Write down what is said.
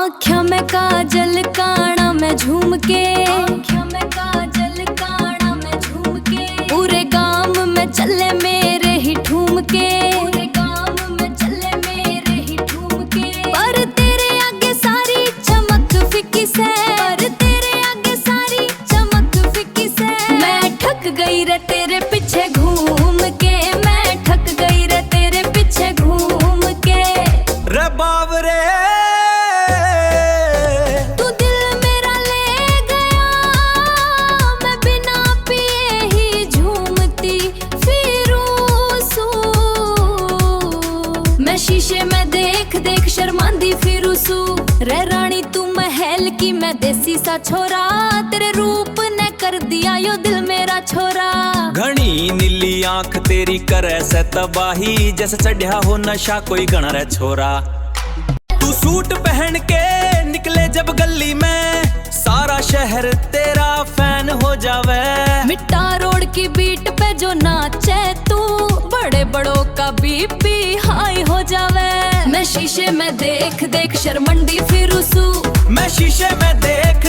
आँखों में काजल काना में झूम के, आँखों में काजल काना में झूम के, पूरे गांव में चले मेरे ही ठूम के, पूरे गांव में चले मेरे ही ठूम के। पर तेरे आगे सारी चमक फिक्की से, पर तेरे आगे सारी चमक फिक्की से। मैं ठक गई रे तेरे पीछे घूम के, मैं ठक गई रे तेरे पीछे घूम के। रे बाबरे शीशे में देख देख शर्मांदी फिरू सू। रे रानी तू महल की मैं देसी सा छोरा, तेरे रूप ने कर दिया यो दिल मेरा छोरा। घनी नीली आंख तेरी करे से तबाही, जैसे चढ़िया हो नशा कोई गण रे छोरा। तू सूट पहन के निकले जब गली में, सारा शहर तेरा फैन हो जावे। मिट्टा रोड की बीट पे जो नाचे तू, बड़े बड़ों का बीपी हाई हो जावे। मैं शीशे में देख देख शर्मंदी फिरू सू, मैं शीशे में देख